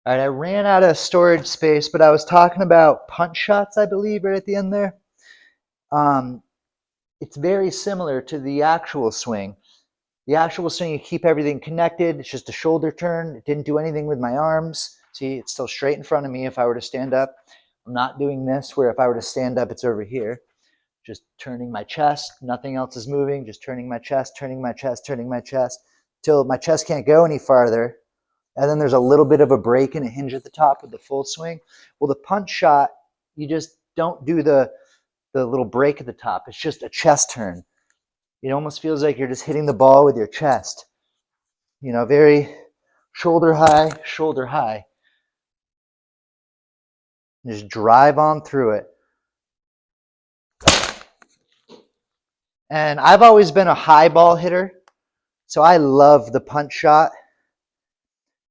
All right, I ran out of storage space, but I was talking about punch shots, I believe, right at the end there. Um, it's very similar to the actual swing. The actual swing, you keep everything connected. It's just a shoulder turn. It didn't do anything with my arms. See, it's still straight in front of me if I were to stand up. I'm not doing this where if I were to stand up, it's over here. Just turning my chest. Nothing else is moving. Just turning my chest, turning my chest, turning my chest till my chest can't go any farther. And then there's a little bit of a break and a hinge at the top with the full swing. Well, the punch shot, you just don't do the little break at the top. It's just a chest turn. It almost feels like you're just hitting the ball with your chest. You know, very shoulder high, shoulder high. Just drive on through it. And I've always been a high ball hitter, so I love the punch shot.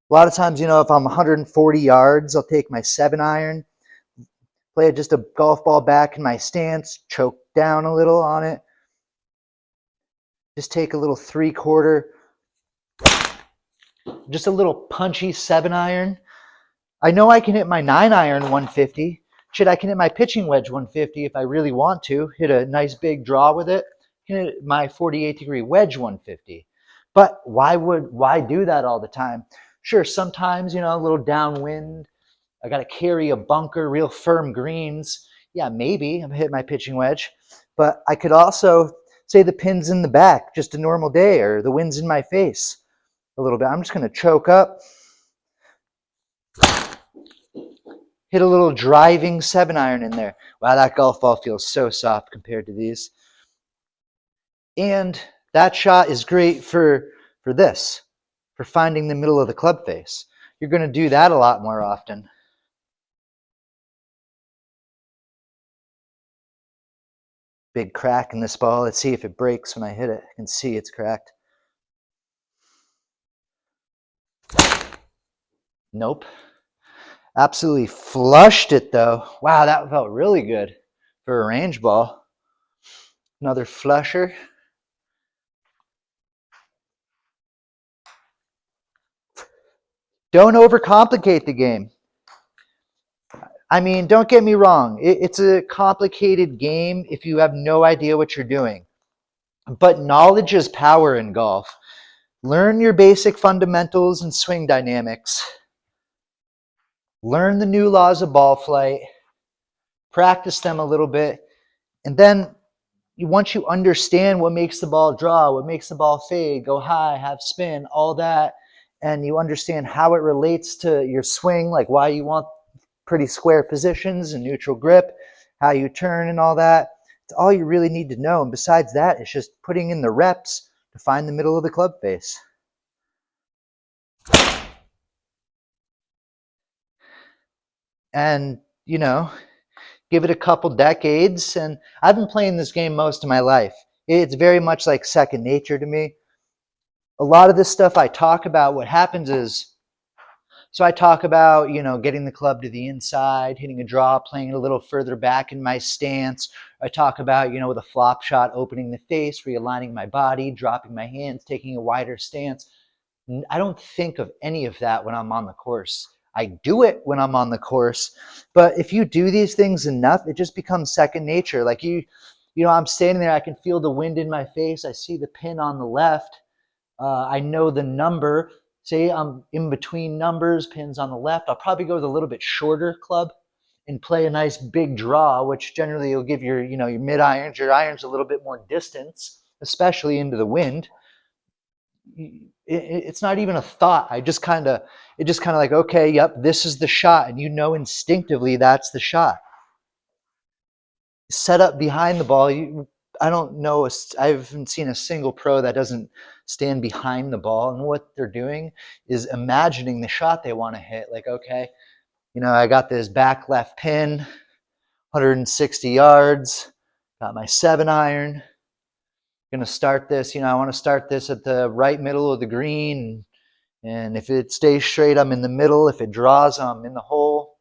A lot of times, you know, if I'm 140 yards, I'll take my 7-iron, play just a golf ball back in my stance, choke down a little on it. Just take a little 3/4, just a little punchy 7-iron. I know I can hit my 9-iron 150. Shit, I can hit my pitching wedge 150 if I really want to. Hit a nice big draw with it. Hit my 48-degree wedge 150. But why do that all the time? Sure, sometimes, you know, a little downwind. I got to carry a bunker, real firm greens. Yeah, maybe I'm hit my pitching wedge. But I could also say the pin's in the back, just a normal day, or the wind's in my face a little bit. I'm just going to choke up, hit a little driving 7-iron in there. Wow, that golf ball feels so soft compared to these. And that shot is great for this, for finding the middle of the club face. You're going to do that a lot more often. Big crack in this ball. Let's see if it breaks when I hit it. I can see it's cracked. Nope. Absolutely flushed it though. Wow, that felt really good for a range ball. Another flusher. Don't overcomplicate the game. I mean, don't get me wrong. It's a complicated game if you have no idea what you're doing. But knowledge is power in golf. Learn your basic fundamentals and swing dynamics. Learn the new laws of ball flight. Practice them a little bit. And then once you understand what makes the ball draw, what makes the ball fade, go high, have spin, all that, and you understand how it relates to your swing, like why you want pretty square positions and neutral grip, how you turn and all that. It's all you really need to know. And besides that, it's just putting in the reps to find the middle of the club face. And, you know, give it a couple decades. And I've been playing this game most of my life. It's very much like second nature to me. A lot of this stuff I talk about, what happens is, so I talk about, you know, getting the club to the inside, hitting a draw, playing it a little further back in my stance. I talk about, you know, with a flop shot, opening the face, realigning my body, dropping my hands, taking a wider stance. I don't think of any of that when I'm on the course. I do it when I'm on the course, but if you do these things enough, it just becomes second nature. Like you know, I'm standing there, I can feel the wind in my face. I see the pin on the left. I know the number. Say I'm in between numbers, pins on the left. I'll probably go with a little bit shorter club and play a nice big draw, which generally will give your, you know, your mid irons, your irons a little bit more distance, especially into the wind. It's not even a thought. It just kind of like, okay, yep, this is the shot, and you know instinctively that's the shot. Set up behind the ball. I don't know. I haven't seen a single pro that doesn't stand behind the ball, and what they're doing is imagining the shot they want to hit. Like, okay, you know, I got this back left pin, 160 yards, got my 7-iron. Going to start this, you know, I want to start this at the right middle of the green, and if it stays straight, I'm in the middle. If it draws, I'm in the hole.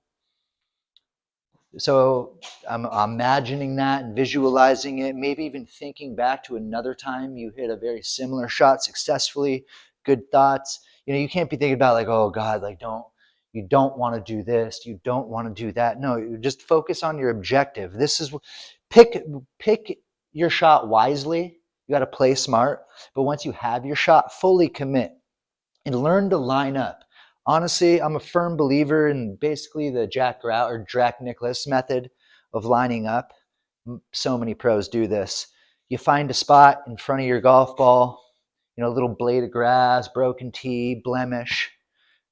So I'm imagining that and visualizing it, maybe even thinking back to another time you hit a very similar shot successfully, good thoughts. You know, you can't be thinking about like, oh God, like don't, you don't want to do this, you don't want to do that. No, you just focus on your objective. This is pick your shot wisely. You got to play smart, but once you have your shot, fully commit and learn to line up. Honestly, I'm a firm believer in basically the Jack Grout or Jack Nicklaus method of lining up. So many pros do this. You find a spot in front of your golf ball, a little blade of grass, broken tee, blemish,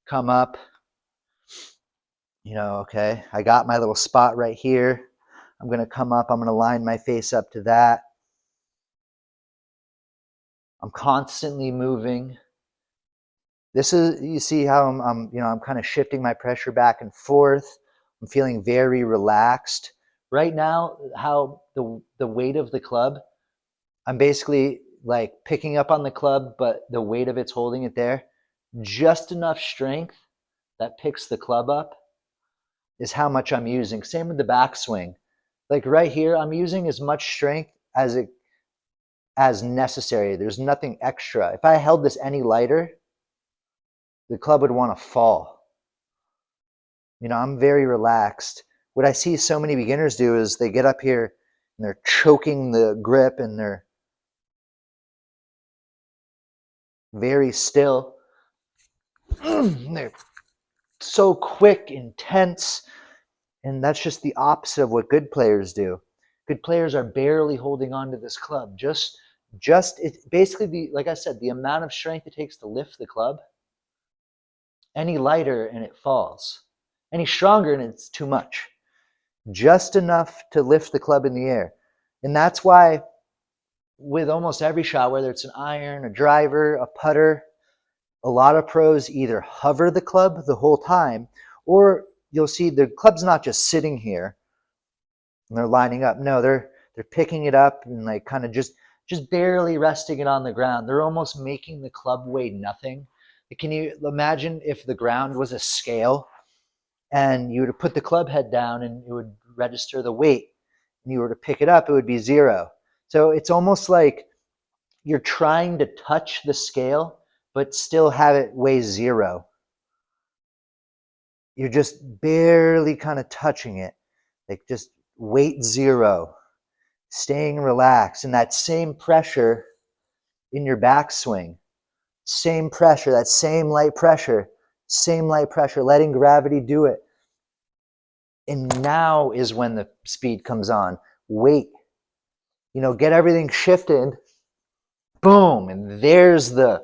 come up, okay, I got my little spot right here. I'm going to come up, I'm going to line my face up to that. I'm constantly moving. This is, you see how I'm kind of shifting my pressure back and forth. I'm feeling very relaxed. Right now, how the weight of the club, I'm basically like picking up on the club, but the weight of it's holding it there. Just enough strength that picks the club up is how much I'm using. Same with the backswing. Like right here, I'm using as much strength as necessary. There's nothing extra. If I held this any lighter, the club would want to fall. I'm very relaxed. What I see so many beginners do is they get up here and they're choking the grip and they're very still. They're so quick, intense, and that's just the opposite of what good players do. Good players are barely holding on to this club. Just it basically, like I said, the amount of strength it takes to lift the club. Any lighter and it falls. Any stronger and it's too much. Just enough to lift the club in the air. And that's why with almost every shot, whether it's an iron, a driver, a putter, a lot of pros either hover the club the whole time, or you'll see the club's not just sitting here and they're lining up. No, they're picking it up and like kind of just barely resting it on the ground. They're almost making the club weigh nothing. Can you imagine if the ground was a scale and you were to put the club head down and it would register the weight and you were to pick it up, it would be 0. So it's almost like you're trying to touch the scale but still have it weigh 0. You're just barely kind of touching it, like just weight 0, staying relaxed. And that same pressure in your backswing, same pressure, that same light pressure, letting gravity do it. And now is when the speed comes on. Wait, get everything shifted, boom, and there's the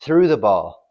through the ball.